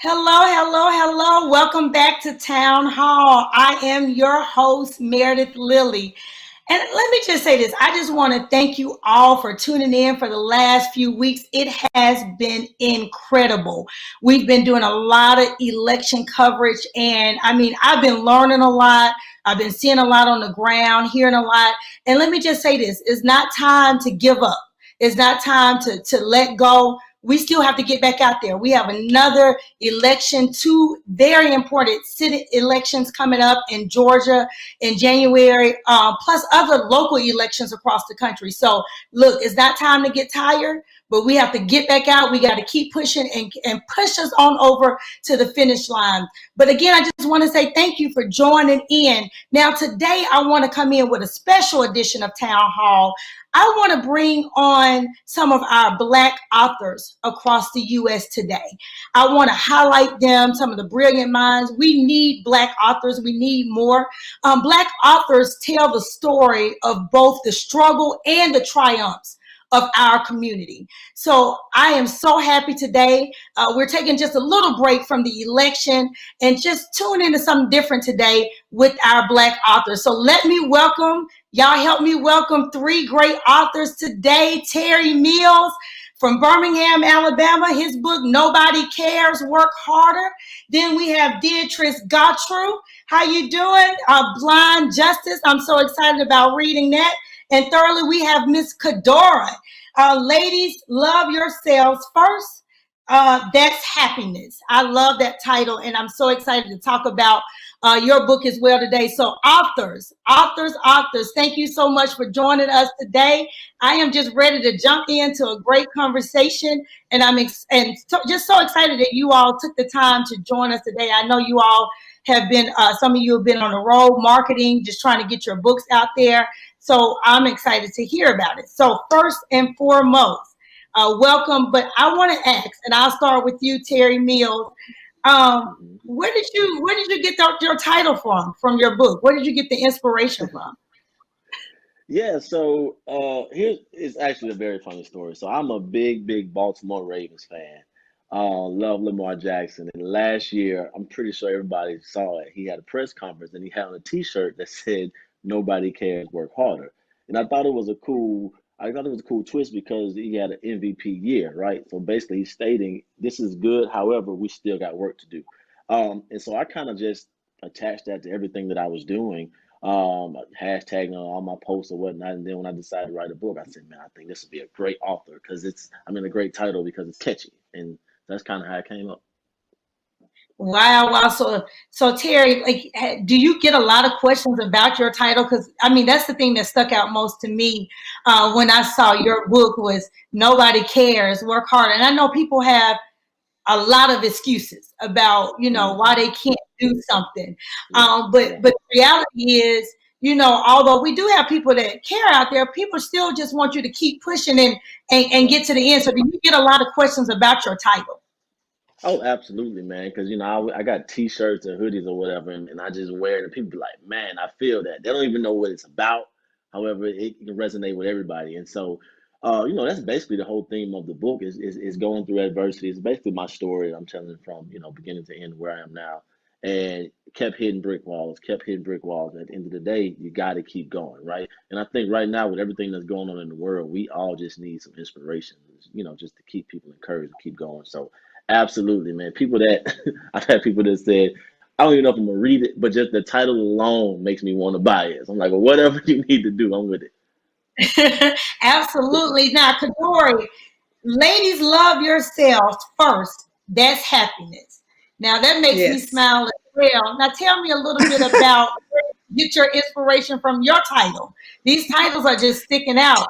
Hello, hello, hello. Welcome back to Town Hall. I am your host, Meredith Lilly. And let me just say this. I just want to thank you all for tuning in for the last few weeks. It has been incredible. We've been doing a lot of election coverage, and I've been learning a lot. I've been seeing a lot on the ground, hearing a lot. And let me just say this. It's not time to give up. It's not time to let go. We still have to get back out there. We have another election, two very important city elections coming up in Georgia in January, plus other local elections across the country. So look, it's not time to get tired, but we have to get back out. We got to keep pushing and push us on over to the finish line. But again, I just want to say thank you for joining in. Now, today I want to come in with a special edition of Town Hall. I want to bring on some of our Black authors across the U.S. today. I want to highlight them, some of the brilliant minds. We need Black authors. We need more. Black authors tell the story of both the struggle and the triumphs of our community. So I am so happy today. We're taking just a little break from the election and just tune into something different today with our Black authors. So let me welcome, y'all help me welcome three great authors today. Terry Mills from Birmingham, Alabama. His book, Nobody Cares, Work Harder. Then we have Beatrice Gautreaux. How you doing? Blind Justice. I'm so excited about reading that. And thirdly, we have Miss Kadora. Ladies, love yourselves first. That's happiness. I love that title, and I'm so excited to talk about your book as well today. So authors, thank you so much for joining us today. I am just ready to jump into a great conversation, and just so excited that you all took the time to join us today. I know you all have been, some of you have been on the road marketing, just trying to get your books out there. So I'm excited to hear about it. So first and foremost, welcome. But I want to ask, and I'll start with you, Terry Mills. Where did you get your title from your book? Where did you get the inspiration from? Yeah, so here is actually a very funny story. So I'm a big Baltimore Ravens fan. Love Lamar Jackson. And last year, I'm pretty sure everybody saw it. He had a press conference and he had on a T-shirt that said, "Nobody cares, work harder." And I thought it was a cool twist because he had an MVP year, right? So basically, he's stating this is good. However, we still got work to do. And so I kind of just attached that to everything that I was doing, hashtagging on all my posts or whatnot. And then when I decided to write a book, I said, man, I think this would be a great author because a great title because it's catchy. And that's kind of how it came up. Wow. So Terry, do you get a lot of questions about your title? Because that's the thing that stuck out most to me when I saw your book was Nobody Cares, Work Harder. And I know people have a lot of excuses about, why they can't do something. But the reality is, although we do have people that care out there, people still just want you to keep pushing and get to the end. So do you get a lot of questions about your title? Oh, absolutely, man. Because I got T-shirts and hoodies or whatever, and I just wear it, and people be like, "Man, I feel that." They don't even know what it's about. However, it can resonate with everybody, and so, that's basically the whole theme of the book is going through adversity. It's basically my story. I'm telling from beginning to end where I am now, and kept hitting brick walls. At the end of the day, you got to keep going, right? And I think right now with everything that's going on in the world, we all just need some inspiration, just to keep people encouraged to keep going. So. Absolutely, man. People that I've had people that said, I don't even know if I'm gonna read it, but just the title alone makes me want to buy it. So I'm like, well, whatever you need to do, I'm with it. Absolutely. Now, Kadori, ladies, love yourselves first. That's happiness. Now, that makes me Yes. smile as well. Now, tell me a little bit about where you get your inspiration from your title. These titles are just sticking out.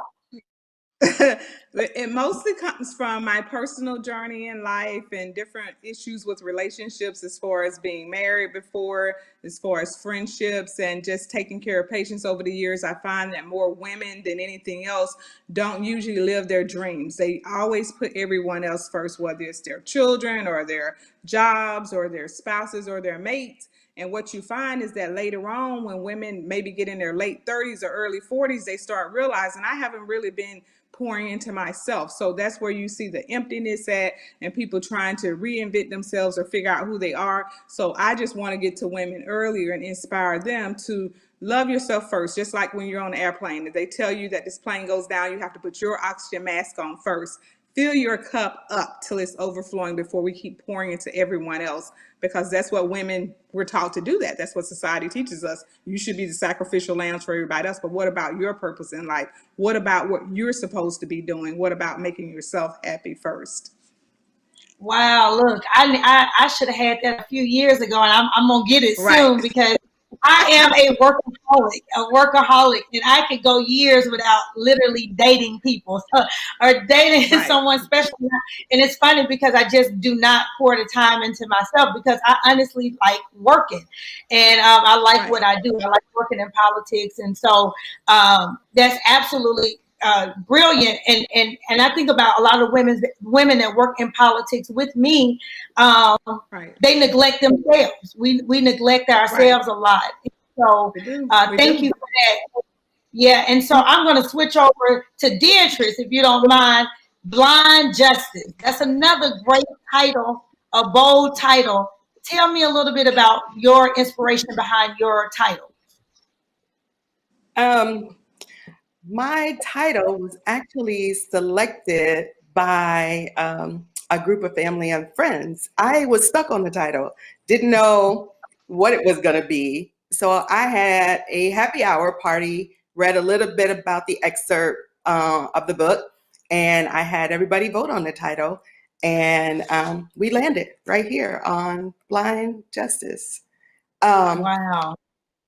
It mostly comes from my personal journey in life and different issues with relationships, as far as being married before, as far as friendships, and just taking care of patients over the years. I find that more women than anything else don't usually live their dreams. They always put everyone else first, whether it's their children or their jobs or their spouses or their mates. And what you find is that later on, when women maybe get in their late 30s or early 40s, they start realizing I haven't really been pouring into myself. So that's where you see the emptiness at, and people trying to reinvent themselves or figure out who they are. So I just want to get to women earlier and inspire them to love yourself first. Just like when you're on an airplane, if they tell you that this plane goes down, you have to put your oxygen mask on first. Fill your cup up till it's overflowing before we keep pouring into everyone else, because that's what women were taught to do. That's what society teaches us. You should be the sacrificial lambs for everybody else, but what about your purpose in life? What about what you're supposed to be doing? What about making yourself happy first? Wow, look, I should have had that a few years ago, and I'm gonna get it Right. soon because I am a workaholic, and I could go years without literally dating people or dating Right. someone special. And it's funny because I just do not pour the time into myself because I honestly like working, and I like Right. what I do. I like working in politics, and so that's absolutely brilliant. And I think about a lot of women that work in politics with me. Right. They neglect themselves. We neglect ourselves a lot. So We do. thank you for that. Yeah, and so I'm going to switch over to Beatrice, if you don't mind. Blind Justice. That's another great title, a bold title. Tell me a little bit about your inspiration behind your title. My title was actually selected by a group of family and friends. I was stuck on the title, didn't know what it was going to be. So I had a happy hour party, read a little bit about the excerpt of the book, and I had everybody vote on the title. And we landed right here on Blind Justice. Wow.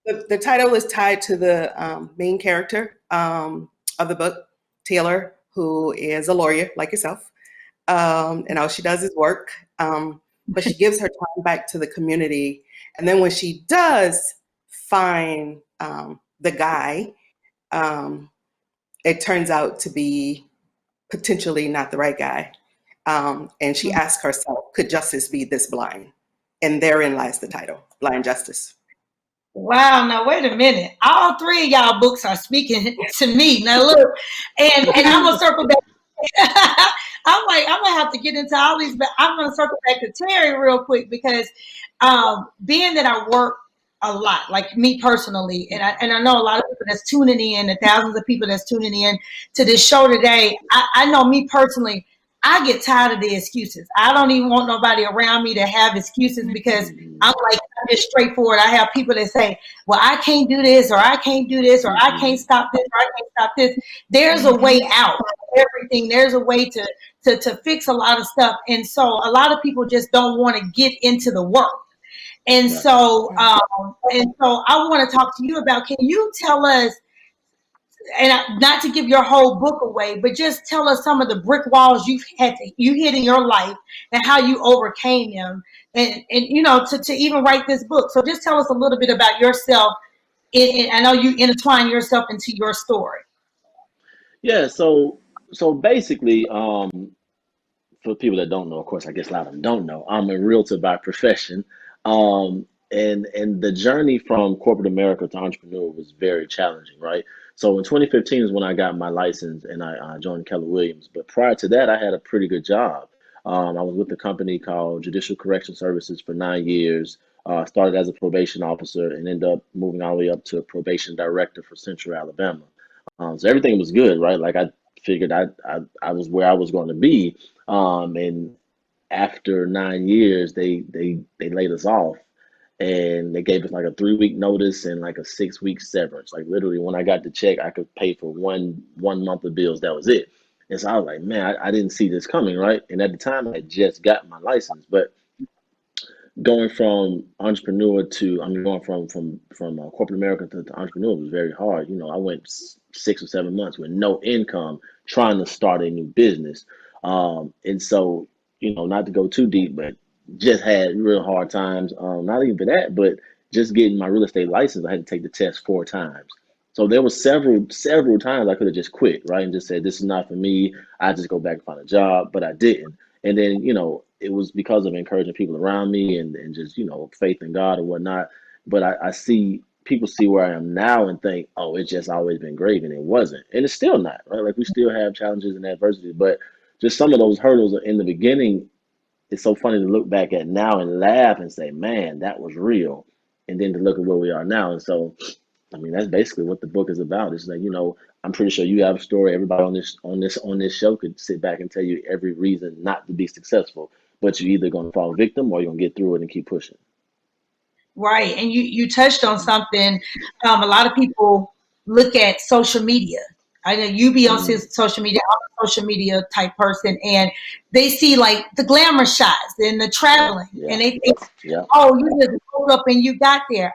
The title is tied to the main character of the book, Taylor, who is a lawyer like yourself. And all she does is work, but she gives her time back to the community. And then when she does find the guy, it turns out to be potentially not the right guy. And she asks herself, could justice be this blind? And therein lies the title, Blind Justice. Wow, now wait a minute. All three of y'all books are speaking to me. Now look, and I'm gonna circle back. I'm gonna have to get into all these, but I'm gonna circle back to Terry real quick because being that I work a lot, like me personally, and I know a lot of people that's tuning in, the thousands of people that's tuning in to this show today. I know me personally, I get tired of the excuses. I don't even want nobody around me to have excuses because I'm just straightforward. I have people that say, well, I can't do this, or I can't do this, or I can't stop this, or I can't stop this. There's a way out of everything. There's a way to fix a lot of stuff. And so a lot of people just don't want to get into the work. And so I want to talk to you about, can you tell us, and not to give your whole book away, but just tell us some of the brick walls you hit in your life and how you overcame them, and to even write this book. So just tell us a little bit about yourself. I know you intertwine yourself into your story. Yeah, so basically, for people that don't know, of course, I guess a lot of them don't know, I'm a realtor by profession. And the journey from corporate America to entrepreneur was very challenging, right? So in 2015 is when I got my license and I joined Keller Williams. But prior to that, I had a pretty good job. I was with a company called Judicial Correction Services for 9 years. Started as a probation officer and ended up moving all the way up to a probation director for Central Alabama. So everything was good, right? Like I figured I was where I was going to be. And after 9 years, they laid us off, and they gave us like a 3-week notice and like a 6-week severance. Like literally, when I got the check, I could pay for one month of bills. That was it. And so I was like, man, I didn't see this coming, right? And at the time, I had just got my license, but going from entrepreneur to, I mean, going from corporate America to entrepreneur was very hard. I went 6 or 7 months with no income trying to start a new business. And so, not to go too deep, but just had real hard times. Not even that, but just getting my real estate license, I had to take the test 4 times. So there was several times I could have just quit, right? And just said, this is not for me. I just go back and find a job, but I didn't. And then, it was because of encouraging people around me and just, faith in God and whatnot. But I see people see where I am now and think, oh, it's just always been great, and it wasn't, and it's still not, right? Like we still have challenges and adversity, but just some of those hurdles in the beginning. It's so funny to look back at now and laugh and say, man, that was real, and then to look at where we are now. And so, I mean, that's basically what the book is about. It's like, I'm pretty sure you have a story. Everybody on this show could sit back and tell you every reason not to be successful, but you're either going to fall victim or you're going to get through it and keep pushing. Right. And you touched on something. A lot of people look at social media. I know you be on social media, I'm a social media type person, and they see like the glamour shots and the traveling, and they think, oh, you just woke up and you got there.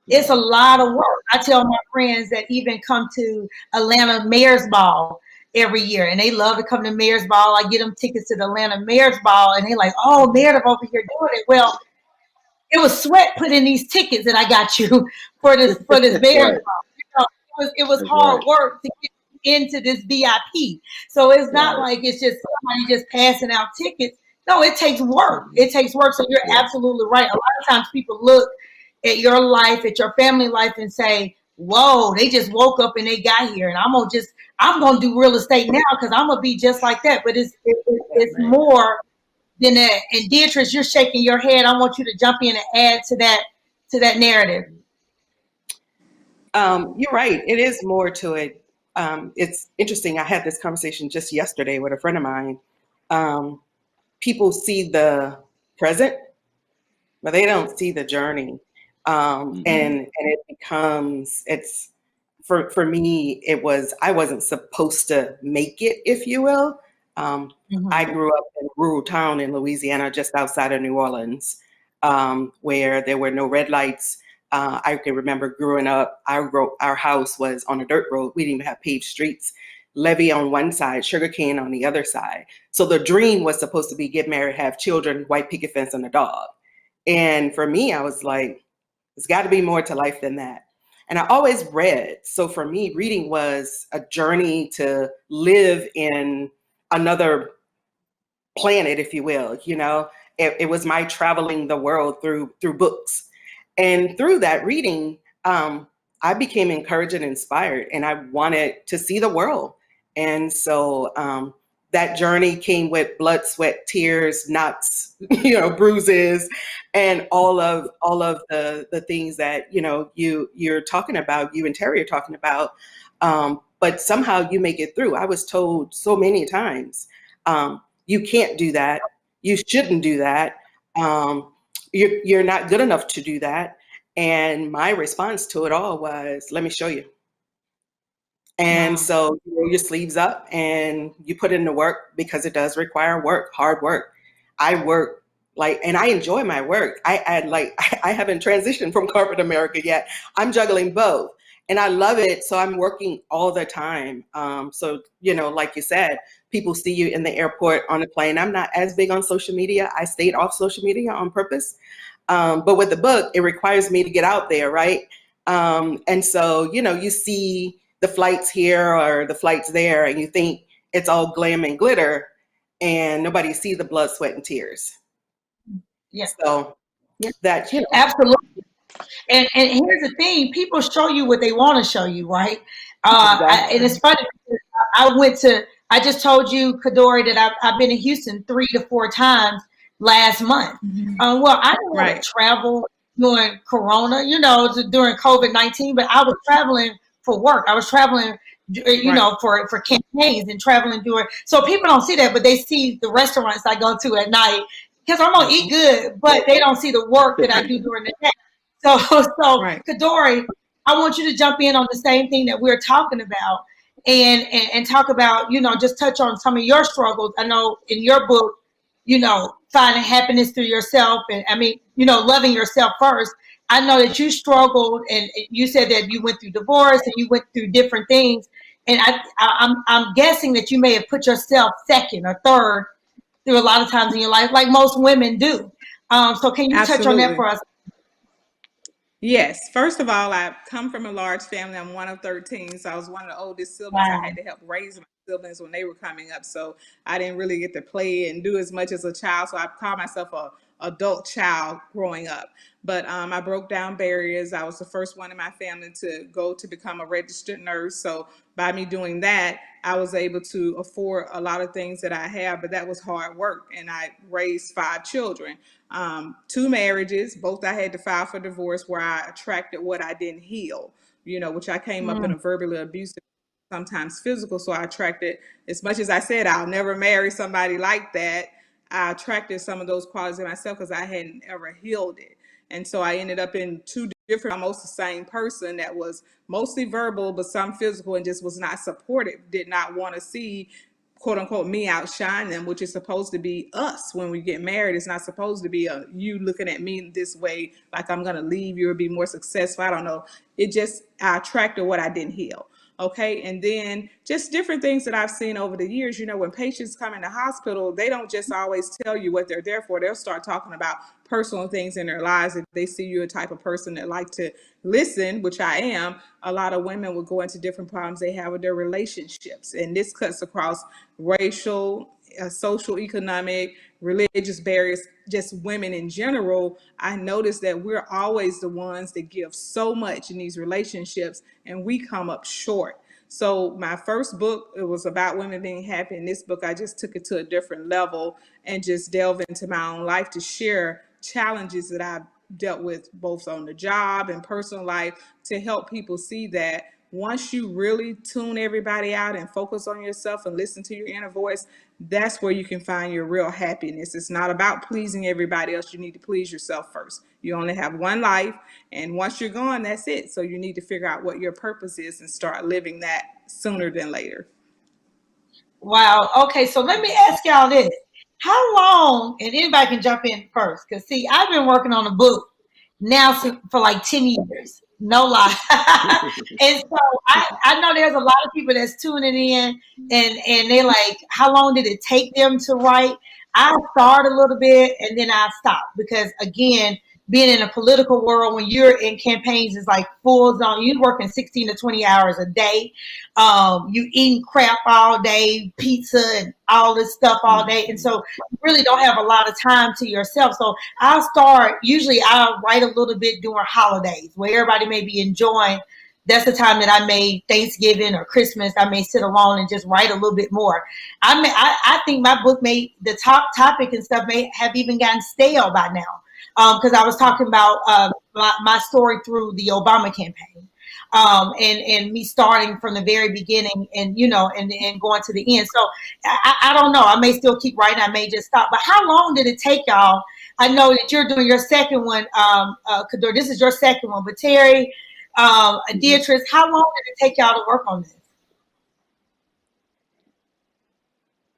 It's a lot of work. I tell my friends that even come to Atlanta Mayor's Ball every year, and they love to come to Mayor's Ball. I get them tickets to the Atlanta Mayor's Ball, and they're like, oh, Meredith over here doing it. Well, it was sweat put in these tickets that I got you for this Mayor's Ball. It was hard work to get into this VIP. So it's not like it's just somebody just passing out tickets. No, it takes work. It takes work. So you're absolutely right. A lot of times people look at your life, at your family life, and say, whoa, they just woke up and they got here, and I'm gonna do real estate now because I'm gonna be just like that. But it's more than that. And Deatrice, you're shaking your head. I want you to jump in and add to that narrative. You're right. It is more to it. It's interesting. I had this conversation just yesterday with a friend of mine. People see the present, but they don't see the journey. And it becomes, for me, I wasn't supposed to make it, if you will. I grew up in a rural town in Louisiana, just outside of New Orleans, where there were no red lights. I can remember growing up, our house was on a dirt road. We didn't even have paved streets. Levee on one side, sugarcane on the other side. So the dream was supposed to be get married, have children, white picket fence, and a dog. And for me, I was like, there's got to be more to life than that. And I always read. So for me, reading was a journey to live in another planet, if you will. It was my traveling the world through books. And through that reading, I became encouraged and inspired, and I wanted to see the world. And so that journey came with blood, sweat, tears, knots, bruises, and all of the things that you're talking about, you and Terry are talking about. But somehow you make it through. I was told so many times, you can't do that. You shouldn't do that. You're not good enough to do that. And my response to it all was, let me show you. And so you roll your sleeves up and you put in the work, because it does require work, hard work. I work and I enjoy my work. I haven't transitioned from corporate America yet. I'm juggling both and I love it. So I'm working all the time. So, like you said, people see you in the airport, on a plane. I'm not as big on social media. I stayed off social media on purpose. But with the book, it requires me to get out there, right? And so, you see the flights here or the flights there, and you think it's all glam and glitter, and nobody sees the blood, sweat, and tears. Yes. So that, Absolutely. And here's the thing: people show you what they want to show you, right? Exactly. And it's funny because I just told you, Kadori, that I've been in Houston 3 to 4 times last month. Well, I didn't want to travel during Corona, during COVID-19, but I was traveling for work. I was traveling, for campaigns and traveling during. So people don't see that, but they see the restaurants I go to at night, because I'm gonna eat good, but they don't see the work that I do during the day. So Kadori, I want you to jump in on the same thing that we're talking about, and talk about, just touch on some of your struggles. I know in your book, finding happiness through yourself, and loving yourself first. I know that you struggled, and you said that you went through divorce and you went through different things. And I'm guessing that you may have put yourself second or third through a lot of times in your life, like most women do. So can you touch on that for us? Yes. First of all, I come from a large family. I'm one of 13, so I was one of the oldest siblings. I had to help raise my siblings when they were coming up, so I didn't really get to play and do as much as a child. So I call myself a adult child growing up. But I broke down barriers. I was the first one in my family to go to become a registered nurse. So by me doing that, I was able to afford a lot of things that I have, but that was hard work. And I raised 5 children, 2 marriages, both I had to file for divorce, where I attracted what I didn't heal, which I came up in a verbally abusive, sometimes physical. So I attracted, as much as I said, I'll never marry somebody like that, I attracted some of those qualities in myself because I hadn't ever healed it. And so I ended up in 2 different, almost the same person that was mostly verbal, but some physical, and just was not supportive, did not want to see, quote unquote, me outshine them, which is supposed to be us when we get married. It's not supposed to be you looking at me this way, like I'm going to leave you or be more successful. I don't know. I attracted what I didn't heal. Okay. And then just different things that I've seen over the years, when patients come in the hospital, they don't just always tell you what they're there for. They'll start talking about personal things in their lives. If they see you a type of person that like to listen, which I am, a lot of women will go into different problems they have with their relationships. And this cuts across racial, social, economic, religious barriers, just women in general. I notice that we're always the ones that give so much in these relationships, and we come up short. So my first book, it was about women being happy. In this book, I just took it to a different level and just delve into my own life to share challenges that I've dealt with both on the job and personal life, to help people see that once you really tune everybody out and focus on yourself and listen to your inner voice, that's where you can find your real happiness. It's not about pleasing everybody else. You need to please yourself first. You only have one life, and once you're gone, that's it. So you need to figure out what your purpose is and start living that sooner than later. Wow. Okay, so let me ask y'all this. How long, and anybody can jump in first, because see, I've been working on a book now for like 10 years. No lie. And so I know there's a lot of people that's tuning in, and they're like, how long did it take them to write? I start a little bit and then I stop, because again, being in a political world, when you're in campaigns, is like full zone. You're working 16 to 20 hours a day. You eating crap all day, pizza and all this stuff all day. And so you really don't have a lot of time to yourself. So usually I'll write a little bit during holidays where everybody may be enjoying. That's the time that I may, Thanksgiving or Christmas, I may sit alone and just write a little bit more. I think my book the top topic and stuff may have even gotten stale by now. Because I was talking about my story through the Obama campaign, and me starting from the very beginning, and and going to the end. So I don't know. I may still keep writing. I may just stop. But how long did it take y'all? I know that you're doing your second one, Kador. This is your second one, but Terry, Beatrice, how long did it take y'all to work on this?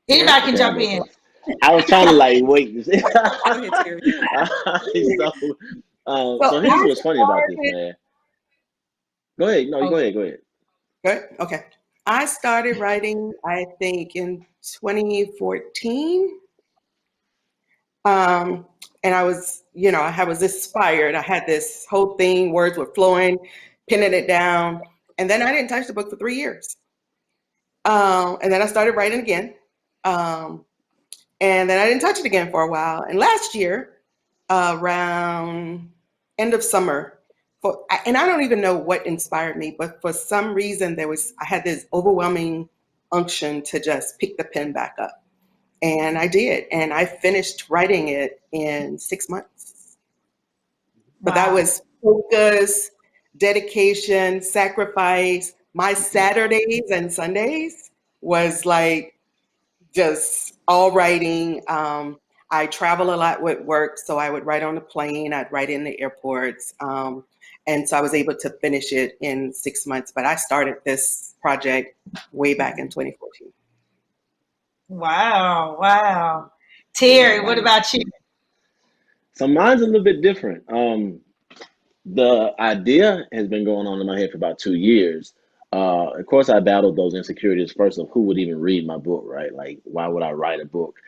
Anybody can jump in. I was trying to wait. Go ahead, Terry. So here's what's funny about this, man. Go ahead. No, go ahead. Good. Okay. I started writing, I think, in 2014. And I was inspired. I had this whole thing, words were flowing, pinning it down. And then I didn't touch the book for 3 years. And then I started writing again. And then I didn't touch it again for a while. And last year, around end of summer, and I don't even know what inspired me, but for some reason I had this overwhelming unction to just pick the pen back up. And I did. And I finished writing it in 6 months. But that was focus, dedication, sacrifice. My Saturdays and Sundays was just all writing. I travel a lot with work, so I would write on the plane, I'd write in the airports. And so I was able to finish it in 6 months, but I started this project way back in 2014. Wow. Terry, what about you? So mine's a little bit different. The idea has been going on in my head for about 2 years. Of course, I battled those insecurities first of who would even read my book, right? Like, why would I write a book?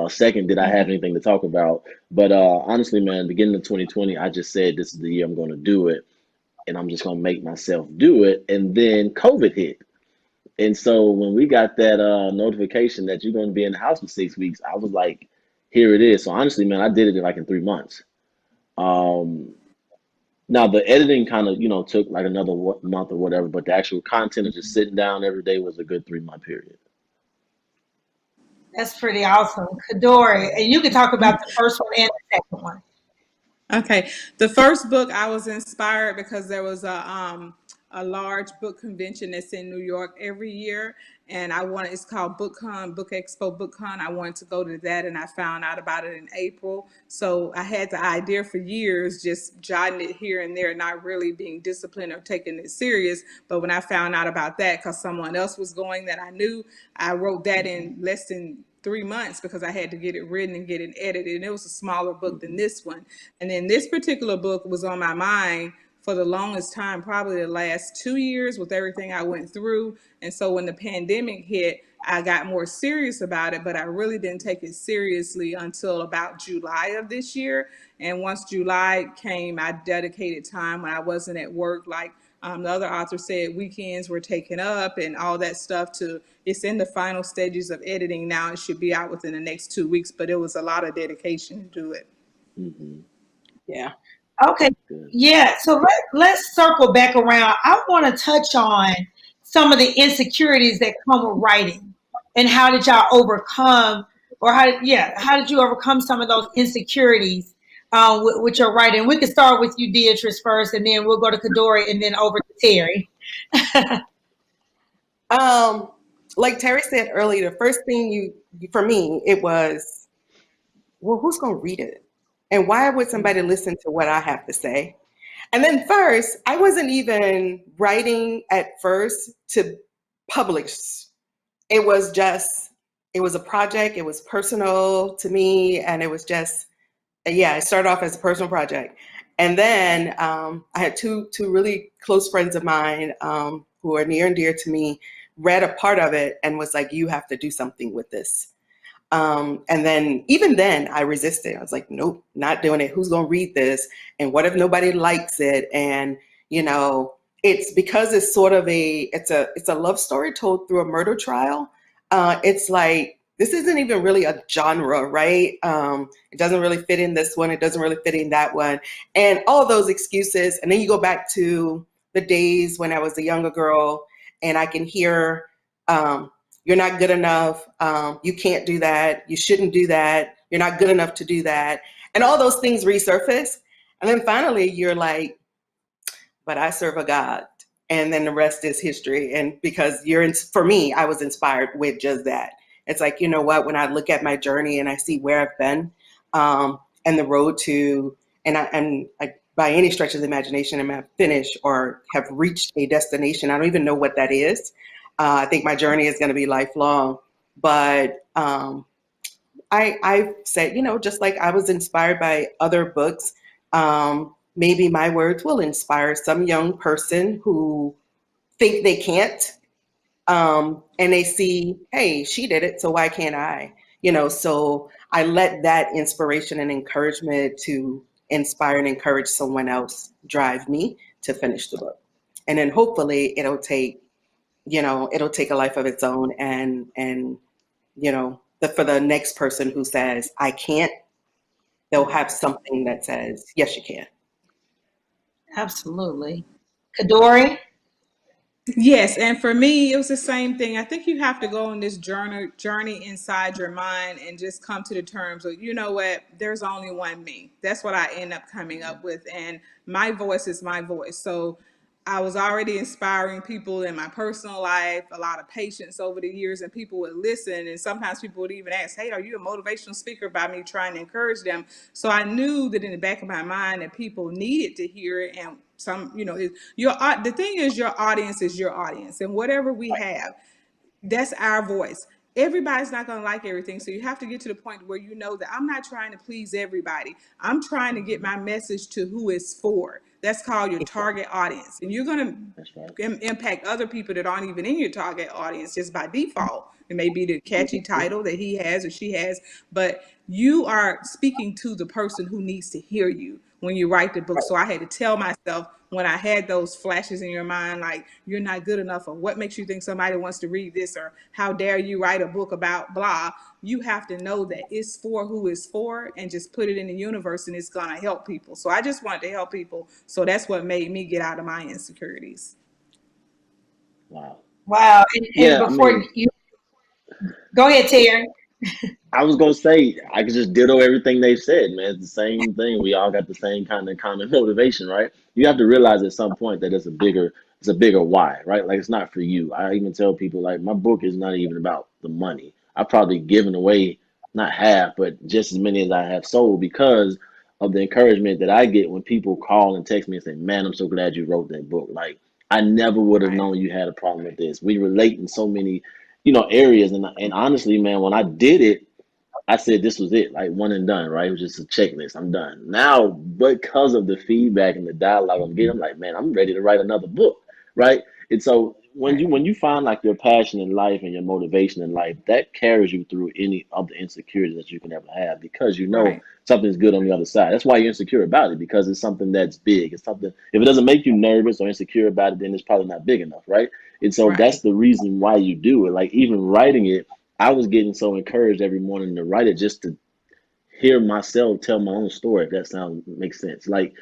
Second, did I have anything to talk about? But honestly, man, beginning of 2020, I just said, this is the year I'm going to do it. And I'm just going to make myself do it. And then COVID hit. And so when we got that notification that you're going to be in the house for 6 weeks, I was like, here it is. So honestly, man, I did it in like in 3 months. Um, Now the editing kind of, took like another month or whatever, but the actual content of just sitting down every day was a good 3 month period. That's pretty awesome. Kadori, and you can talk about the first one and the second one. Okay, the first book I was inspired because there was a large book convention that's in New York every year, and it's called BookCon, Book Expo, BookCon. I wanted to go to that, and I found out about it in April. So I had the idea for years, just jotting it here and there, not really being disciplined or taking it serious. But when I found out about that, because someone else was going that I knew, I wrote that in less than 3 months because I had to get it written and get it edited. And it was a smaller book than this one. And then this particular book was on my mind for the longest time, probably the last 2 years with everything I went through. And so when the pandemic hit, I got more serious about it, but I really didn't take it seriously until about July of this year. And once July came, I dedicated time when I wasn't at work, like the other author said, weekends were taken up and all that stuff. It's in the final stages of editing now. It should be out within the next 2 weeks, but it was a lot of dedication to do it. Hmm. Yeah. Okay. Good. Yeah. So let's circle back around. I want to touch on some of the insecurities that come with writing, and how did y'all overcome, or how did you overcome some of those insecurities with your writing? We can start with you, Beatrice, first, and then we'll go to Kadori, and then over to Terry. Like Terry said earlier, the first thing for me, it was, well, who's going to read it? And why would somebody listen to what I have to say? And then first, I wasn't even writing at first to publish. It was a project. It was personal to me. And it was just, it started off as a personal project. And then I had two really close friends of mine who are near and dear to me, read a part of it and was like, you have to do something with this. And then even then I resisted. I was like, nope, not doing it. Who's going to read this? And what if nobody likes it? And, it's because it's sort of it's a love story told through a murder trial. It's like, this isn't even really a genre, right? It doesn't really fit in this one. It doesn't really fit in that one. And all those excuses. And then you go back to the days when I was a younger girl and I can hear, you're not good enough. You can't do that. You shouldn't do that. You're not good enough to do that. And all those things resurface. And then finally you're like, but I serve a God. And then the rest is history. And because for me, I was inspired with just that. It's like, you know what, when I look at my journey and I see where I've been and the road to, and I by any stretch of the imagination, am I finished or have reached a destination? I don't even know what that is. I think my journey is going to be lifelong. But I said, just like I was inspired by other books, maybe my words will inspire some young person who think they can't. And they see, hey, she did it, so why can't I? So I let that inspiration and encouragement to inspire and encourage someone else drive me to finish the book. And then hopefully it'll take a life of its own. And for the next person who says, I can't, they'll have something that says, yes, you can. Absolutely. Kadori? Yes, and for me, it was the same thing. I think you have to go on this journey inside your mind and just come to the terms of, you know what, there's only one me. That's what I end up coming up with. And my voice is my voice. So I was already inspiring people in my personal life, a lot of patience over the years, and people would listen. And sometimes people would even ask, hey, are you a motivational speaker, by me trying to encourage them? So I knew that in the back of my mind that people needed to hear it. And the thing is, your audience is your audience, and whatever we have, that's our voice. Everybody's not going to like everything. So you have to get to the point where you know that I'm not trying to please everybody. I'm trying to get my message to who it's for. That's called your target audience. And you're going to impact other people that aren't even in your target audience just by default. It may be the catchy title that he has or she has, but you are speaking to the person who needs to hear you when you write the book. So I had to tell myself, when I had those flashes in your mind, like you're not good enough, or what makes you think somebody wants to read this, or how dare you write a book about blah, you have to know that it's for who it's for, and just put it in the universe, and it's going to help people. So I just wanted to help people. So that's what made me get out of my insecurities. Wow. Wow. And Yeah, I before mean, you go ahead, Terry. I was gonna say I could just ditto everything they said, man. It's the same thing. We all got the same kind of common motivation, right? You have to realize at some point that it's a bigger why, right? Like it's not for you. I even tell people like my book is not even about the money. I've probably given away not half, but just as many as I have sold because of the encouragement that I get when people call and text me and say, "Man, I'm so glad you wrote that book." Like I never would have Right. known you had a problem with this. We relate in so many, areas, and honestly, man, when I did it. I said this was it, like one and done, right? It was just a checklist. I'm done. Now, because of the feedback and the dialogue I'm getting, I'm like, man, I'm ready to write another book, right? And so Right. when you find like your passion in life and your motivation in life, that carries you through any of the insecurities that you can ever have because you know Right. something's good on the other side. That's why you're insecure about it because it's something that's big. It's something if it doesn't make you nervous or insecure about it, then it's probably not big enough, right? And so that's Right. the reason why you do it. Like even writing it I was getting so encouraged every morning to write it just to hear myself tell my own story, if that sounds makes sense. Like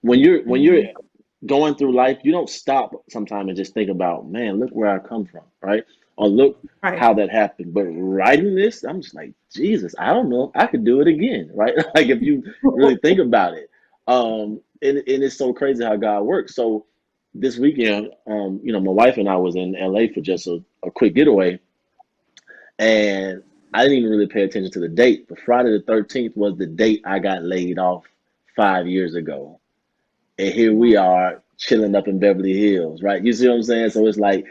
when you're Mm-hmm. going through life, you don't stop sometime and just think about, man, look where I come from, right? Or look Right. how that happened. But writing this, I'm just like, Jesus, I don't know if I could do it again, right? Like if you really think about it. And it's so crazy how God works. So this weekend, my wife and I was in LA for just a quick getaway and I didn't even really pay attention to the date, but Friday the 13th was the date I got laid off 5 years ago. And here we Wow. are chilling up in Beverly Hills, right? You see what I'm saying? So it's like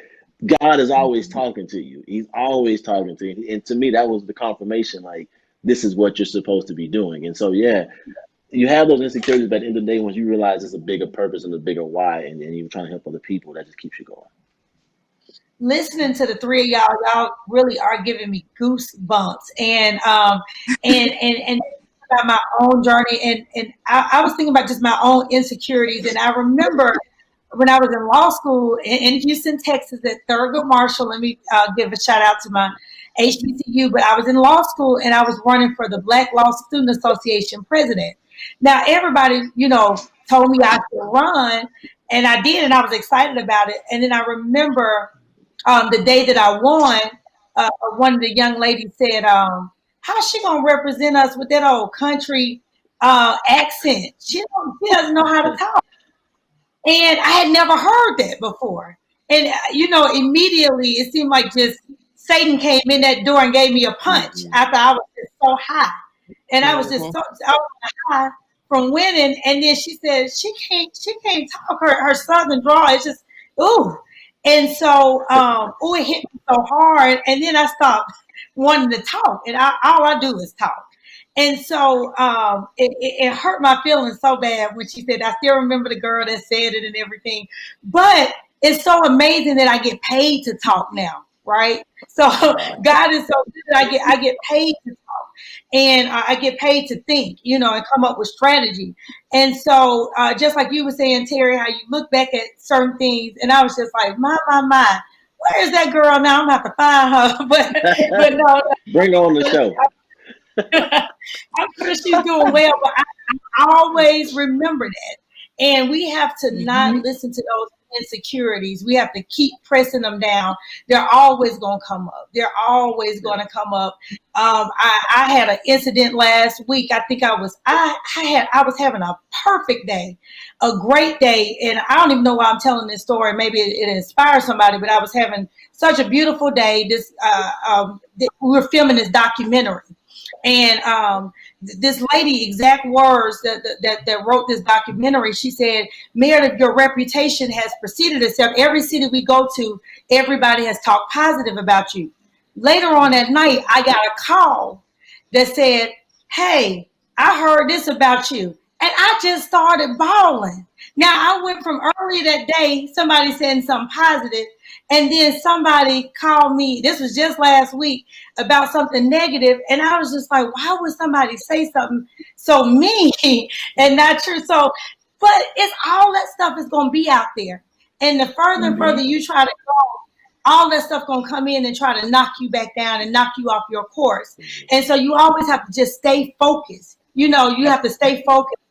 God is always talking to you. He's always talking to you. And to me, that was the confirmation like, this is what you're supposed to be doing. And so, yeah, you have those insecurities, but at the end of the day, once you realize there's a bigger purpose and a bigger why, and you're trying to help other people, that just keeps you going. Listening to the three of y'all really are giving me goosebumps. And about my own journey, and I was thinking about just my own insecurities. And I remember when I was in law school in Houston, Texas, at Thurgood Marshall. Let me give a shout out to my HBCU. But I was in law school and I was running for the Black Law Student Association president. Now everybody, told me I should run, and I did, and I was excited about it. And then I remember the day that I won, one of the young ladies said, "How's she gonna represent us with that old country accent? She doesn't know how to talk." And I had never heard that before. And immediately it seemed like just Satan came in that door and gave me a punch Hmm. after I was just so high, and I was just Mhm. so I was high from winning. And then she said she can't talk. Her southern drawl is just ooh. And so it hit me so hard, and then I stopped wanting to talk, and all I do is talk. And so it hurt my feelings so bad when she said, I still remember the girl that said it and everything. But it's so amazing that I get paid to talk now, right? So Wow. God is so good that I get paid to talk. And I get paid to think, and come up with strategy. And so just like you were saying, Terry, how you look back at certain things, and I was just like, my, where is that girl now? I'm gonna have to find her. But no, Bring on the show. I'm sure she's doing well, but I always remember that. And we have to not Mm-hmm. listen to those insecurities. We have to keep pressing them down. They're always going to come up. They're always Yeah. going to come up. I had an incident last week. I think I was having a perfect day, a great day. And I don't even know why I'm telling this story. Maybe it inspires somebody, but I was having such a beautiful day. We were filming this documentary. And this lady, exact words that wrote this documentary, she said, Meredith, your reputation has preceded itself. Every city we go to, everybody has talked positive about you. Later on that night, I got a call that said, hey, I heard this about you. And I just started bawling. Now, I went from earlier that day, somebody saying something positive, and then somebody called me, this was just last week, about something negative, and I was just like, why would somebody say something so mean and not true? So But it's all that stuff is going to be out there. And the further and further you try to go, all that stuff going to come in and try to knock you back down and knock you off your course. And so you always have to just stay focused. You know, you have to stay focused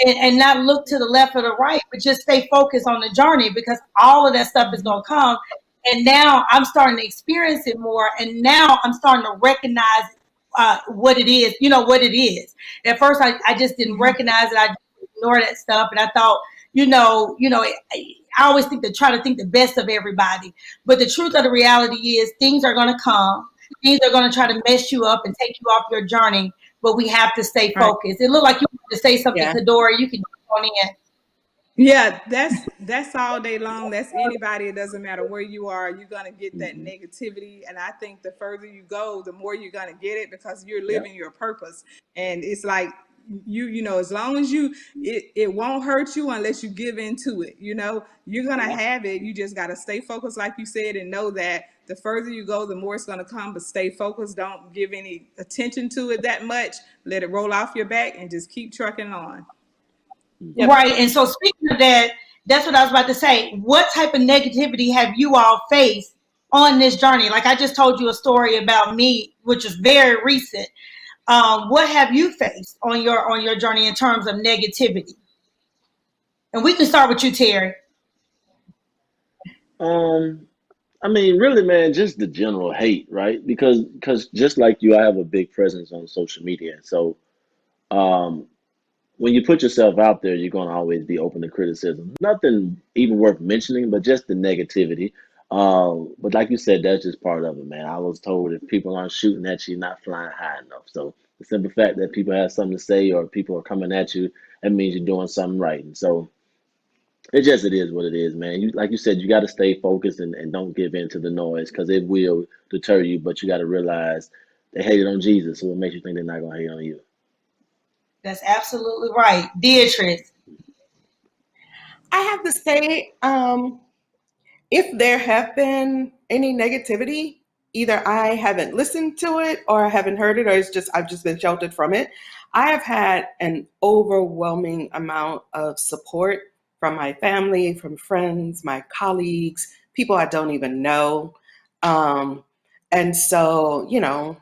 and not look to the left or the right, but just stay focused on the journey, because all of that stuff is going to come. And now I'm starting to experience it more. And now I'm starting to recognize what it is, you know, what it is. At first, I just didn't recognize it. I just ignored that stuff. And I thought, I always try to think the best of everybody. But the truth of the reality is things are going to come. Things are going to try to mess you up and take you off your journey. But we have to stay focused. It looked like you wanted to say something, Kadora. You can go on in. Yeah, that's all day long. That's anybody. It doesn't matter where you are. You're gonna get that negativity, and I think the further you go, the more you're gonna get it, because you're living your purpose. And it's like you know, as long as it won't hurt you unless you give into it. You know, you're gonna have it. You just gotta stay focused, like you said, and know that the further you go, the more it's gonna come. But stay focused. Don't give any attention to it that much. Let it roll off your back and just keep trucking on. Yep. Right. And so speaking of that, that's what I was about to say. What type of negativity have you all faced on this journey? Like I just told you a story about me, which is very recent. What have you faced on your journey in terms of negativity? And we can start with you, Terry. I mean, really, man, just the general hate, right? Because just like you, I have a big presence on social media. So when you put yourself out there, you're going to always be open to criticism. Nothing even worth mentioning, but just the negativity. But like you said, that's just part of it, man. I was told if people aren't shooting at you, you're not flying high enough. So the simple fact that people have something to say or people are coming at you, that means you're doing something right. And so it is what it is, man. Like you said, you got to stay focused and don't give in to the noise, because it will deter you. But you got to realize they hated on Jesus, so what makes you think they're not going to hate on you? That's absolutely right. Beatrice. I have to say, if there have been any negativity, either I haven't listened to it or I haven't heard it, or I've just been sheltered from it. I have had an overwhelming amount of support from my family, from friends, my colleagues, people I don't even know. And so, you know,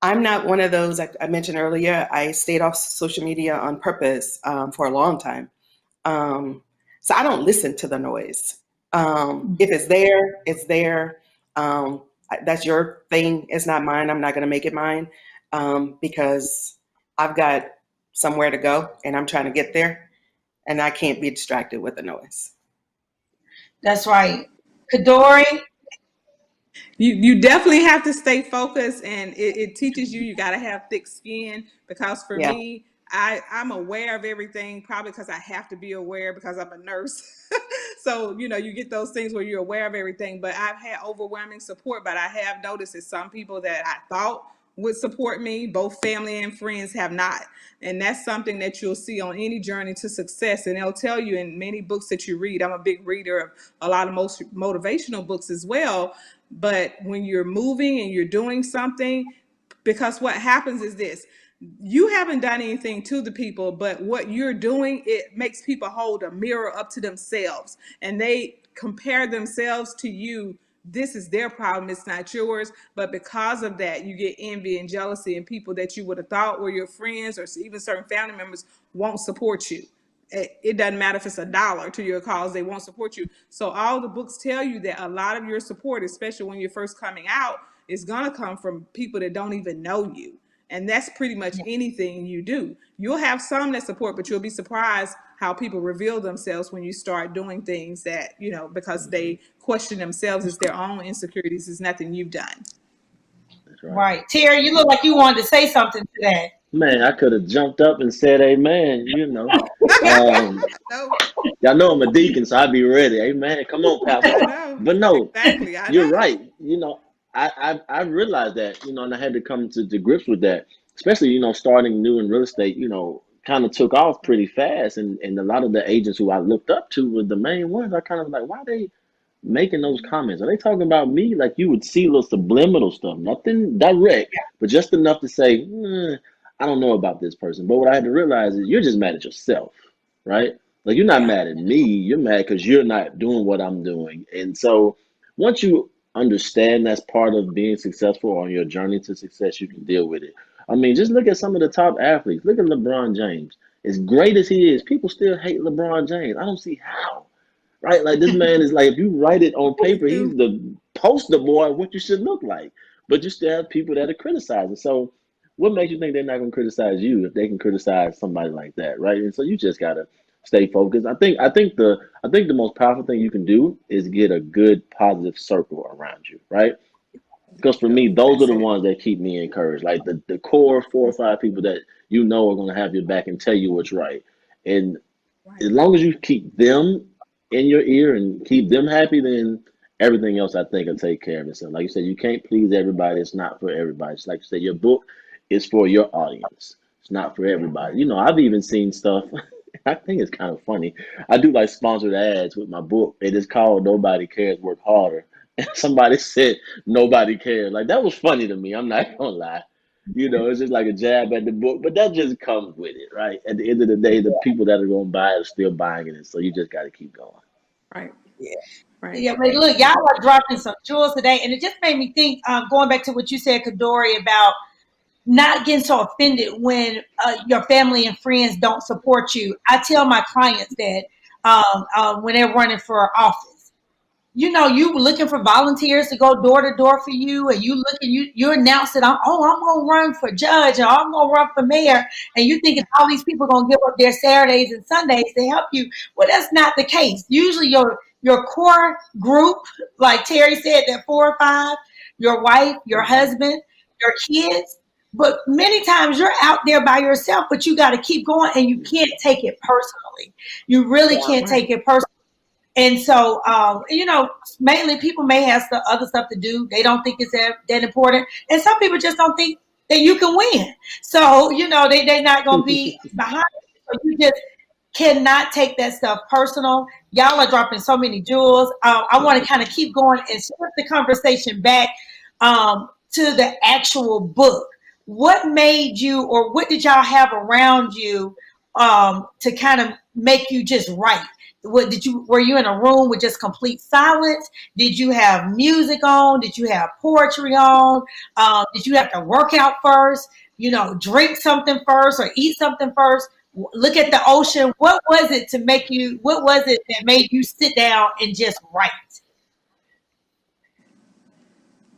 I'm not one of those, I mentioned earlier, I stayed off social media on purpose for a long time. So I don't listen to the noise. If it's there, it's there. That's your thing. It's not mine. I'm not going to make it mine because I've got somewhere to go and I'm trying to get there, and I can't be distracted with the noise. That's right. Kadori? You definitely have to stay focused, and it teaches you got to have thick skin, because for me, I'm aware of everything, probably because I have to be aware because I'm a nurse. So, you know, you get those things where you're aware of everything, but I've had overwhelming support. But I have noticed that some people that I thought would support me, both family and friends, have not. And that's something that you'll see on any journey to success. And they'll tell you in many books that you read. I'm a big reader of a lot of most motivational books as well. But when you're moving and you're doing something, because what happens is this: you haven't done anything to the people, but what you're doing, it makes people hold a mirror up to themselves, and they compare themselves to you. This is their problem, it's not yours. But because of that, you get envy and jealousy, and people that you would have thought were your friends or even certain family members won't support you. It doesn't matter if it's $1 to your cause, they won't support you. So all the books tell you that a lot of your support, especially when you're first coming out, is going to come from people that don't even know you. And that's pretty much anything you do. You'll have some that support, but you'll be surprised how people reveal themselves when you start doing things that, you know, because they question themselves. It's their own insecurities. It's nothing you've done. That's right. Terry, you look like you wanted to say something today. Man, I could have jumped up and said amen, you know. Y'all know I'm a deacon, so I'd be ready. Amen. Come on, Pastor. But no, exactly. You're right. You know, I realized that, you know, and I had to come to grips with that, especially, you know, starting new in real estate, you know, kind of took off pretty fast. And a lot of the agents who I looked up to were the main ones. I kind of like, why are they making those comments? Are they talking about me? Like, you would see little subliminal stuff, nothing direct, but just enough to say, I don't know about this person. But what I had to realize is you're just mad at yourself. right? Like you're not Yeah. mad at me, you're mad because you're not doing what I'm doing. And so once you understand that's part of being successful on your journey to success, you can deal with it. I mean, just look at some of the top athletes. Look at LeBron James. As great as he is, people still hate LeBron James. I don't see how, right? Like this man is like, if you write it on paper, he's the poster boy of what you should look like. But you still have people that are criticizing. So what makes you think they're not going to criticize you if they can criticize somebody like that, right? And so you just gotta stay focused. I think the most powerful thing you can do is get a good positive circle around you, right? Because for me, those are That's the it. ones that keep me encouraged. Like the core 4 or 5 people that you know are going to have your back and tell you what's right. And Right. as long as you keep them in your ear and keep them happy, then everything else I think will take care of itself. Like you said, you can't please everybody. It's not for everybody. It's like you said, your book is for your audience. It's not for Yeah. everybody. You know, I've even seen stuff. I think it's kind of funny. I do like sponsored ads with my book. It is called Nobody Cares, Work Harder. And somebody said nobody cares. Like that was funny to me. I'm not gonna lie. You know, it's just like a jab at the book, but that just comes with it, right? At the end of the day, the people that are going to buy it are still buying it, so you just got to keep going. Right. Yeah. Right. Yeah, but look, y'all are dropping some jewels today, and it just made me think. Going back to what you said, Kadori, about not getting so offended when your family and friends don't support you. I tell my clients that when they're running for office, you know, you looking for volunteers to go door to door for you, and you announce that I'm gonna run for judge, or I'm gonna run for mayor, and you thinking all these people are gonna give up their Saturdays and Sundays to help you. Well, that's not the case. Usually your core group, like Terry said, that 4 or 5, your wife, your husband, your kids. But many times you're out there by yourself, but you got to keep going, and you can't take it personally. You really Yeah. can't Right. take it personally. And so, you know, mainly people may have other stuff to do. They don't think it's that important. And some people just don't think that you can win. So, you know, they're not going to be behind you. So you just cannot take that stuff personal. Y'all are dropping so many jewels. I want to kind of keep going and shift the conversation back to the actual book. What made you, or what did y'all have around you to kind of make you just write? What did you? Were you in a room with just complete silence? Did you have music on? Did you have poetry on? Did you have to work out first? You know, drink something first or eat something first? Look at the ocean. What was it to make you? What was it that made you sit down and just write?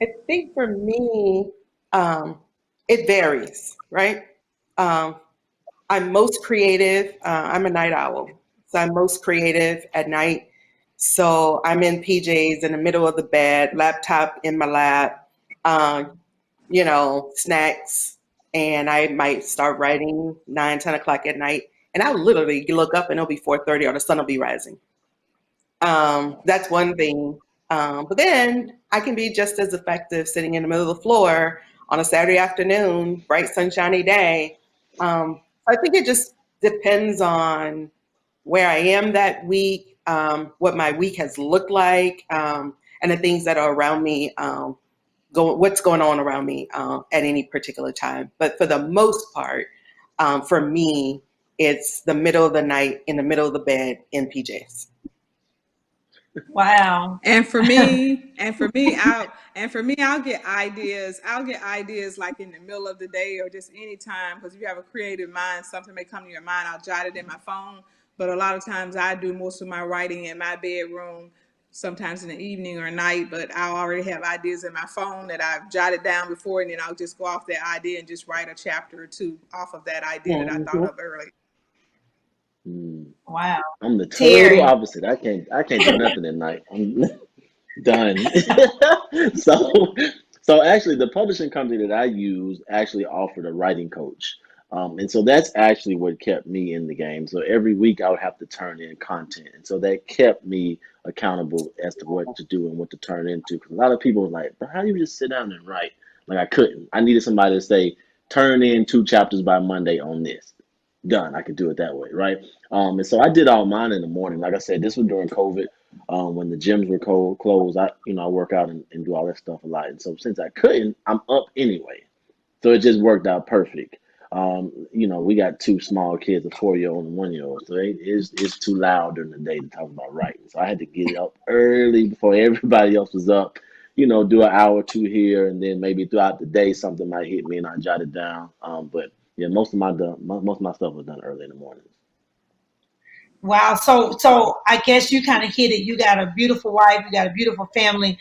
I think for me, it varies, right? Um, I'm most creative. I'm a night owl, so I'm most creative at night. So I'm in PJs in the middle of the bed, laptop in my lap, um, snacks, and I might start writing 9, 10 o'clock at night. And I literally look up and it'll be 4:30 or the sun will be rising. That's one thing. But then I can be just as effective sitting in the middle of the floor on a Saturday afternoon, bright sunshiny day. I think it just depends on where I am that week, what my week has looked like, and the things that are around me, what's going on around me at any particular time. But for the most part, for me, it's the middle of the night in the middle of the bed in PJs. Wow. I'll get ideas. I'll get ideas like in the middle of the day or just any time, because if you have a creative mind, something may come to your mind. I'll jot it in my phone. But a lot of times I do most of my writing in my bedroom, sometimes in the evening or night, but I already have ideas in my phone that I've jotted down before, and then I'll just go off that idea and just write a chapter or two off of that idea that I thought Mhm. of earlier. Mm, Wow. I'm the total Terry. opposite. I can't do nothing at night. I'm done. so so actually the publishing company that I use actually offered a writing coach. And so that's actually what kept me in the game. So every week I would have to turn in content. And so that kept me accountable as to what to do and what to turn into. Because a lot of people were like, but how do you just sit down and write? Like I couldn't. I needed somebody to say, turn in 2 chapters by Monday on this. Done. I could do it that way, right? And so I did all mine in the morning. Like I said, this was during COVID, when the gyms were closed. I work out and do all that stuff a lot. And so since I couldn't, I'm up anyway. So it just worked out perfect. We got two small kids, a 4-year-old and a 1-year-old, so it's too loud during the day to talk about writing. So I had to get up early before everybody else was up. Do an hour or two here, and then maybe throughout the day something might hit me and I jot it down. But yeah, most of my stuff was done early in the mornings. Wow. So I guess you kind of hit it. You got a beautiful wife. You got a beautiful family.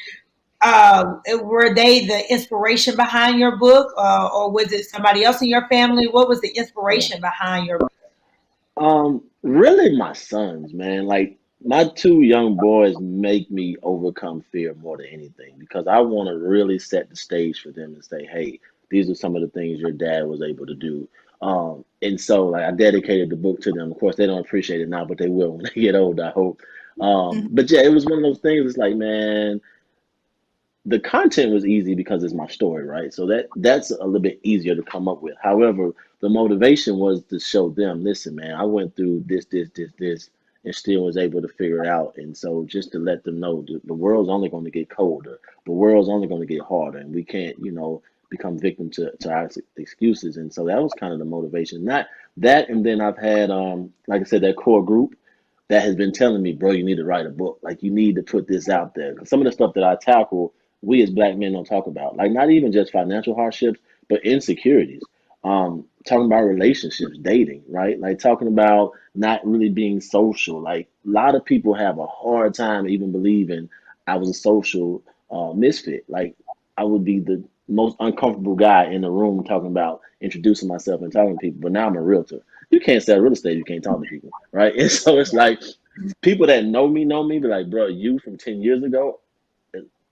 Were they the inspiration behind your book, or was it somebody else in your family? What was the inspiration behind your book? Really my sons, man. Like my two young boys make me overcome fear more than anything because I want to really set the stage for them and say, hey, these are some of the things your dad was able to do. And so like I dedicated the book to them. Of course, they don't appreciate it now, but they will when they get old, I hope. But yeah, it was one of those things. It's like, man, the content was easy because it's my story, right? So that's a little bit easier to come up with. However, the motivation was to show them, listen, man, I went through this, and still was able to figure it out. And so just to let them know the world's only going to get colder, the world's only going to get harder, and we can't, become victim to our excuses. And so that was kind of the motivation. Not that, and then I've had, like I said, that core group that has been telling me, bro, you need to write a book. Like you need to put this out there. 'Cause some of the stuff that I tackle, we as black men don't talk about. Like not even just financial hardships, but insecurities. Talking about relationships, dating, right? Like talking about not really being social. Like a lot of people have a hard time even believing I was a social misfit. Like I would be the most uncomfortable guy in the room talking about introducing myself and talking to people. But now I'm a realtor. You can't sell real estate, you can't talk to people, right? And so it's like people that know me, be like, bro, you from 10 years ago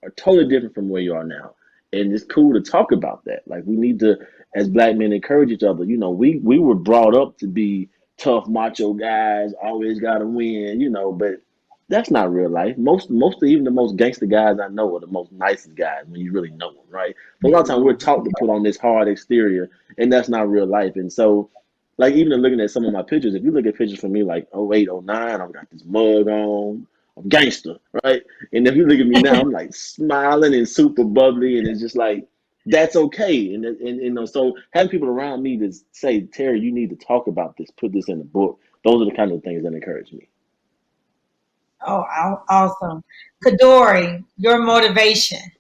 are totally different from where you are now. And it's cool to talk about that. Like we need to, as black men, encourage each other. We were brought up to be tough, macho guys, always gotta win, but that's not real life. Most even the most gangster guys I know are the most nicest guys when you really know them, right? But a lot of times we're taught to put on this hard exterior, and that's not real life. And so, like even in looking at some of my pictures, if you look at pictures from me like 08, 09, I've got this mug on, I'm gangster, right? And if you look at me now, I'm like smiling and super bubbly, and it's just like that's okay. And so having people around me to say, Terry, you need to talk about this, put this in the book. Those are the kind of things that encourage me. Oh, awesome. Kadori, your motivation.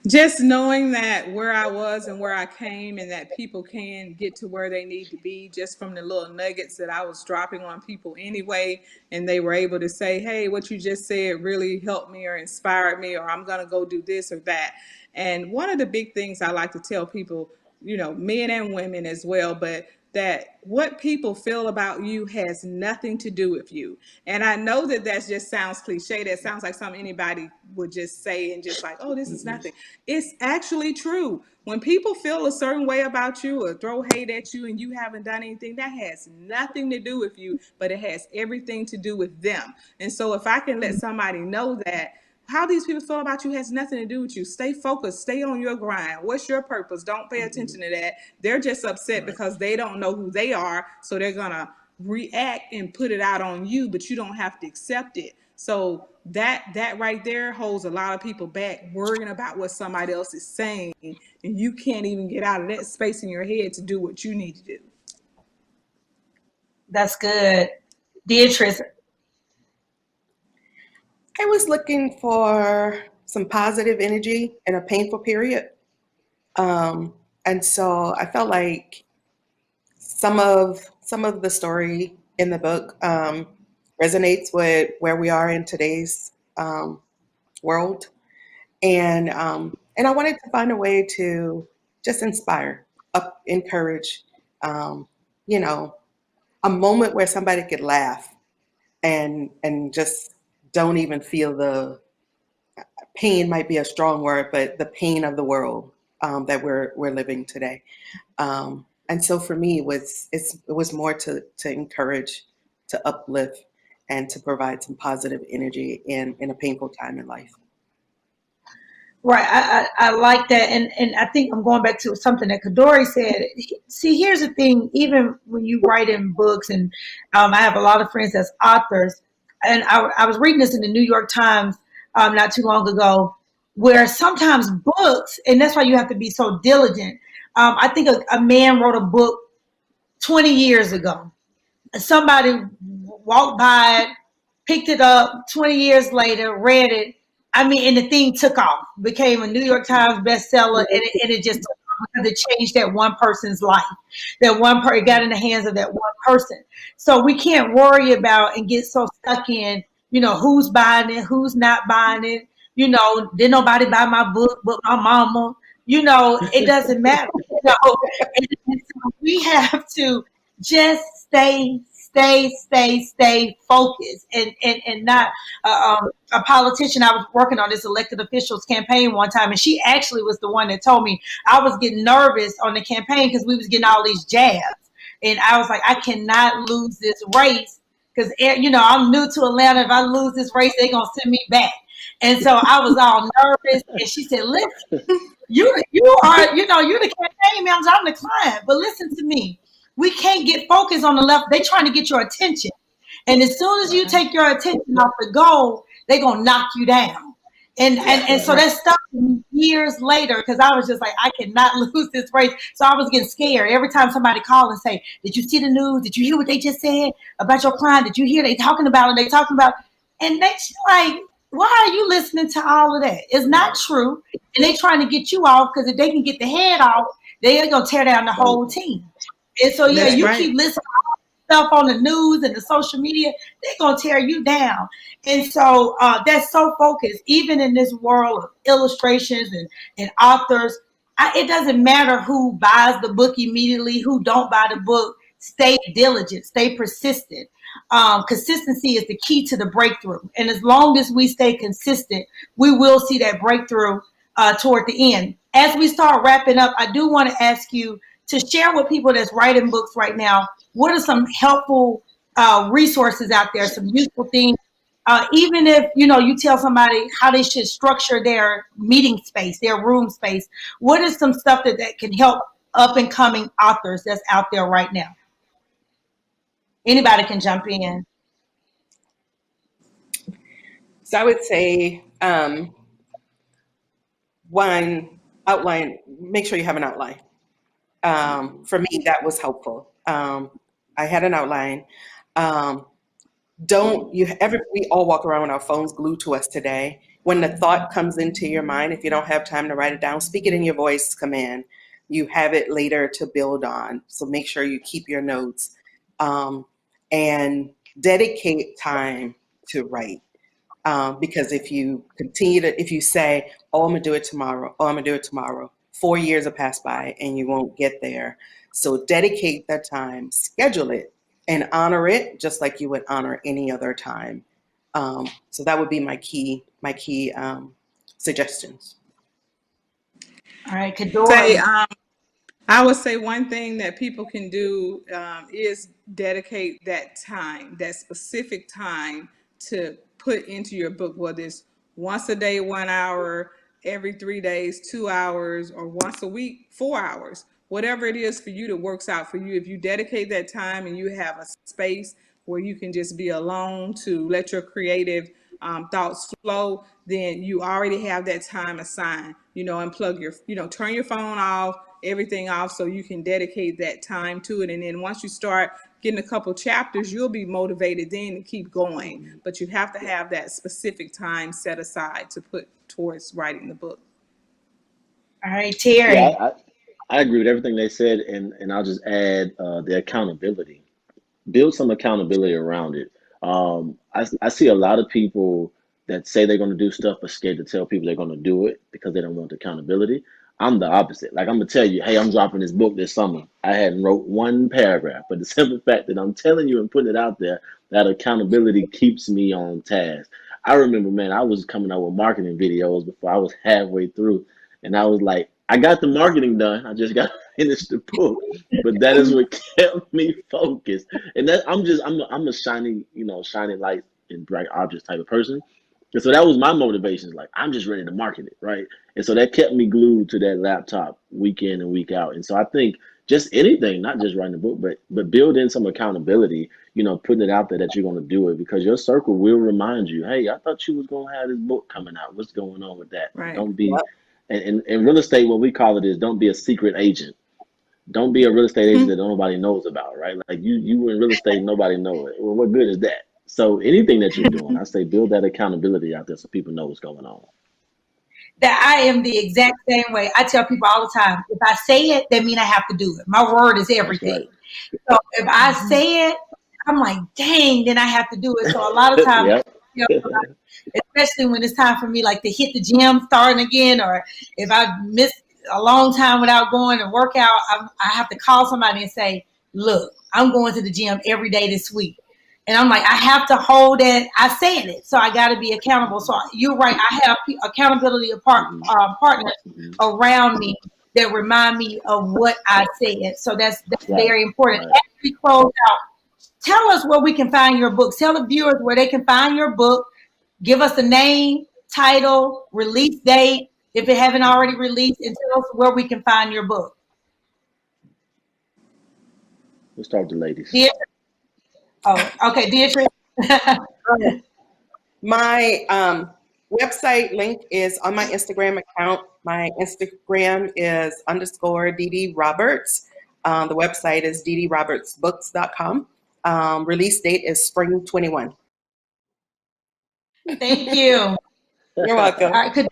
Just knowing that where I was and where I came, and that people can get to where they need to be just from the little nuggets that I was dropping on people anyway. And they were able to say, hey, what you just said really helped me or inspired me, or I'm going to go do this or that. And one of the big things I like to tell people, men and women as well, but that what people feel about you has nothing to do with you. And I know that just sounds cliche. That sounds like something anybody would just say and just like, oh, this is nothing. It's actually true. When people feel a certain way about you or throw hate at you and you haven't done anything, that has nothing to do with you, but it has everything to do with them. And so if I can let somebody know that, how these people feel about you has nothing to do with you. Stay focused. Stay on your grind. What's your purpose? Don't pay attention to that. They're just upset because they don't know who they are. So they're going to react and put it out on you, but you don't have to accept it. So that right there holds a lot of people back, worrying about what somebody else is saying. And you can't even get out of that space in your head to do what you need to do. That's good. Beatrice. I was looking for some positive energy in a painful period. And so I felt like some of the story in the book resonates with where we are in today's world. And I wanted to find a way to just inspire, encourage, a moment where somebody could laugh and just don't even feel the pain, might be a strong word, but the pain of the world that we're living today. And so for me, it was more to encourage, to uplift, and to provide some positive energy in a painful time in life. Right. I like that. And I think I'm going back to something that Kadori said. See, here's the thing, even when you write in books, and I have a lot of friends as authors, and I was reading this in the New York Times not too long ago, where sometimes books, and that's why you have to be so diligent, I think a man wrote a book 20 years ago. Somebody walked by it, picked it up 20 years later, read it. I mean, and the thing took off, became a New York Times bestseller, and it just took off because it changed that one person's life. It got in the hands of that one person. So we can't worry about and get so stuck in, who's buying it, who's not buying it. Did nobody buy my book but my mama? It doesn't matter. And so we have to just stay focused and not a politician. I was working on this elected officials campaign one time, and she actually was the one that told me I was getting nervous on the campaign because we was getting all these jabs, and I was like, I cannot lose this race because I'm new to Atlanta. If I lose this race, they're gonna send me back. And so I was all nervous, and she said, listen, you are, you're the campaign manager, I'm the client, but listen to me. We can't get focused on the left. They're trying to get your attention. And as soon as you take your attention off the goal, they're going to knock you down. And so that stuck with me years later because I was just like, I cannot lose this race. So I was getting scared every time somebody called and say, did you see the news? Did you hear what they just said about your client? Did you hear they talking about it? They talking about it? And they like, why are you listening to all of that? It's not true. And they trying to get you off because if they can get the head off, they're going to tear down the whole team. And so, yeah, you keep listening to stuff on the news and the social media, they're going to tear you down. And so that's so focused, even in this world of illustrations and authors. It doesn't matter who buys the book immediately, who don't buy the book. Stay diligent, stay persistent. Consistency is the key to the breakthrough. And as long as we stay consistent, we will see that breakthrough toward the end. As we start wrapping up, I do want to ask you to share with people that's writing books right now, what are some helpful resources out there, some useful things, even if, you tell somebody how they should structure their meeting space, their room space, what is some stuff that can help up and coming authors that's out there right now? Anybody can jump in. So I would say one, outline, make sure you have an outline. For me, that was helpful. I had an outline. We all walk around with our phones glued to us today. When the thought comes into your mind, if you don't have time to write it down, speak it in your voice command. You have it later to build on. So make sure you keep your notes and dedicate time to write. Because if you say, oh, I'm gonna do it tomorrow, 4 years will pass by and you won't get there. So dedicate that time, schedule it, and honor it just like you would honor any other time. So that would be my key suggestions. All right, Kadora. I would say one thing that people can do is dedicate that time, that specific time to put into your book, whether it's once a day, 1 hour, every 3 days, 2 hours, or once a week, 4 hours. Whatever it is for you that works out for you. If you dedicate that time and you have a space where you can just be alone to let your creative thoughts flow, then you already have that time assigned, and plug your, turn your phone off, everything off so you can dedicate that time to it. And then once you start getting a couple chapters, you'll be motivated then to keep going. But you have to have that specific time set aside to put towards writing the book. All right, Terry. Yeah, I agree with everything they said, and I'll just add the accountability. Build some accountability around it. I see a lot of people that say they're going to do stuff but scared to tell people they're going to do it because they don't want accountability. I'm the opposite. Like, I'm going to tell you, hey, I'm dropping this book this summer. I hadn't wrote one paragraph, but the simple fact that I'm telling you and putting it out there, that accountability keeps me on task. I remember, man, I was coming out with marketing videos before I was halfway through, and I was like, I got the marketing done. I just got to finish the book. But that is what kept me focused. And that I'm a shiny light and bright objects type of person. And so that was my motivation. Like, I'm just ready to market it, right? And so that kept me glued to that laptop week in and week out. And so I think just anything, not just writing a book, but build in some accountability, putting it out there that you're going to do it, because your circle will remind you, hey, I thought you was going to have this book coming out. What's going on with that? Right. Don't be, and in real estate, what we call it is don't be a secret agent. Don't be a real estate agent that nobody knows about, right? Like you in real estate, nobody knows it. Well, what good is that? So anything that you're doing, I say build that accountability out there so people know what's going on. That I am the exact same way. I tell people all the time, if I say it, that means I have to do it. My word is everything. Right. So if I say it, I'm like, dang, then I have to do it. So a lot of times, Yep. you know, especially when it's time for me like to hit the gym starting again, or if I miss a long time without going to work out, I have to call somebody and say, look, I'm going to the gym every day this week. And I'm like, I have to hold it. I said it, so I got to be accountable. So you're right. I have accountability partners around me that remind me of what I said. So that's Right. very important. Right. As we close out, tell us where we can find your book. Tell the viewers where they can find your book. Give us the name, title, release date, if it haven't already released, and tell us where we can find your book. We'll start with the ladies. Deitrice? Oh, okay, Deitrice. My website link is on my Instagram account. My Instagram is _DD Roberts. The website is ddrobertsbooks.com. Release date is spring 21. Thank you. You're welcome. All right,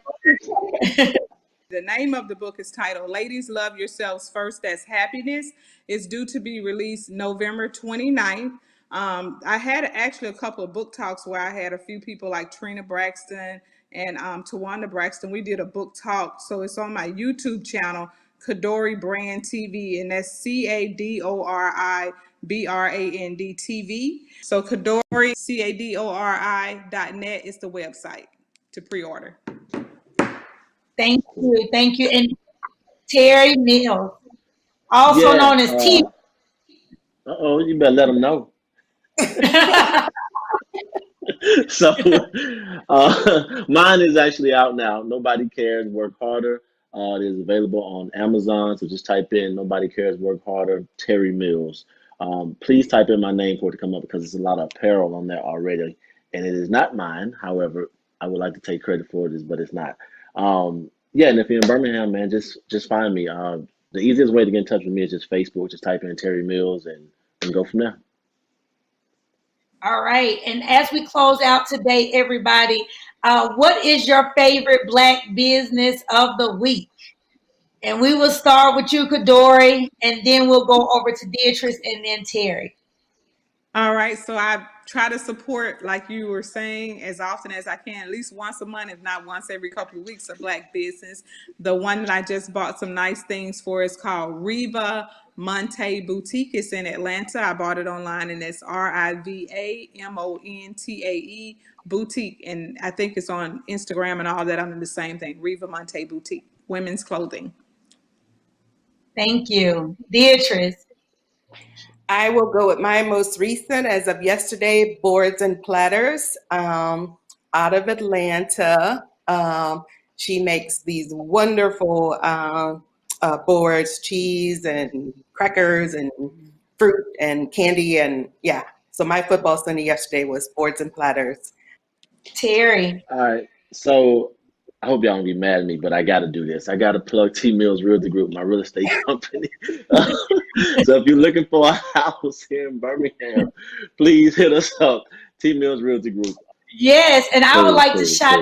The name of the book is titled Ladies Love Yourselves First, That's Happiness. It's due to be released November 29th. I had actually a couple of book talks where I had a few people like Trina Braxton and Tawanda Braxton. We did a book talk. So it's on my YouTube channel, Kadori Brand TV, and that's CADORI BRAND TV. So Kadori, CADORI.net is the website to pre-order. Thank you. Thank you. And Terry Mills, also known as T. You better let them know. So mine is actually out now. Nobody Cares, Work Harder. It is available on Amazon. So just type in Nobody Cares, Work Harder, Terry Mills. Please type in my name for it to come up because there's a lot of apparel on there already. And it is not mine. However, I would like to take credit for it, but it's not. Yeah, and if you're in Birmingham, man, just find me. The easiest way to get in touch with me is just Facebook. Just type in Terry Mills and go from there. All right. And as we close out today, everybody, what is your favorite Black business of the week? And we will start with you, Kadori, and then we'll go over to Deitrice and then Terry. All right, so I try to support, like you were saying, as often as I can, at least once a month, if not once every couple of weeks, a Black business. The one that I just bought some nice things for is called Riva Monte Boutique. It's in Atlanta. I bought it online, and it's RIVAMONTAE Boutique. And I think it's on Instagram and all that under the same thing, Riva Monte Boutique, women's clothing. Thank you. Deitrice. I will go with my most recent, as of yesterday, Boards and Platters, out of Atlanta. She makes these wonderful boards, cheese and crackers and fruit and candy, and yeah. So my football Sunday yesterday was Boards and Platters. Terry. All right, so I hope y'all don't be mad at me, but I got to do this. I got to plug T Mills Realty Group, my real estate company. So if you're looking for a house here in Birmingham, please hit us up, T Mills Realty Group. Yes, and I would like to shout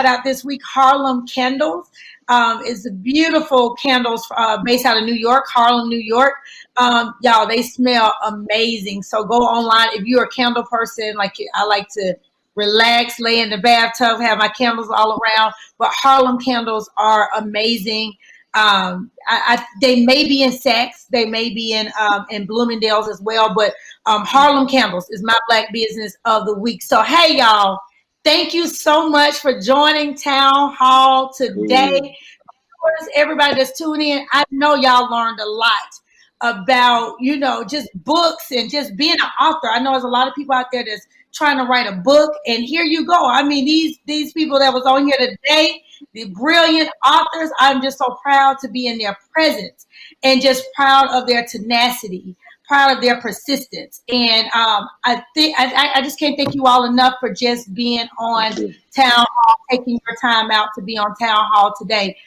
out this week Harlem Candles. It's beautiful candles based out of New York, Harlem, New York. Y'all, they smell amazing. So go online if you're a candle person. Like I like to relax, lay in the bathtub, have my candles all around. But Harlem Candles are amazing. They may be in Saks, they may be in Bloomingdale's as well. But Harlem Candles is my Black business of the week. So hey, y'all. Thank you so much for joining Town Hall today. Everybody that's tuning in, I know y'all learned a lot about, just books and just being an author. I know there's a lot of people out there that's trying to write a book, and here you go. I mean, these people that was on here today, the brilliant authors, I'm just so proud to be in their presence and just proud of their tenacity, proud of their persistence. And I just can't thank you all enough for just being on Town Hall, taking your time out to be on Town Hall today.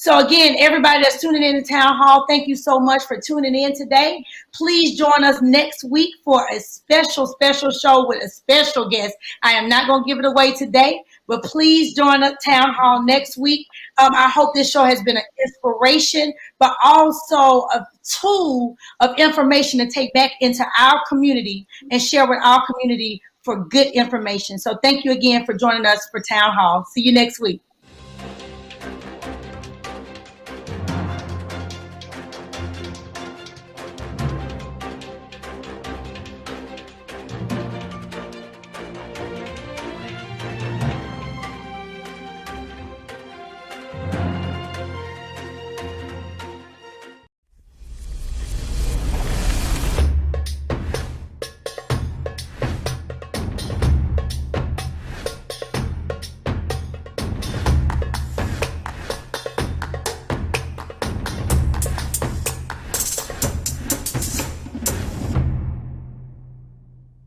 So again, everybody that's tuning in to Town Hall, thank you so much for tuning in today. Please join us next week for a special show with a special guest. I am not going to give it away today, but please join us Town Hall next week. I hope this show has been an inspiration, but also a tool of information to take back into our community and share with our community for good information. So thank you again for joining us for Town Hall. See you next week.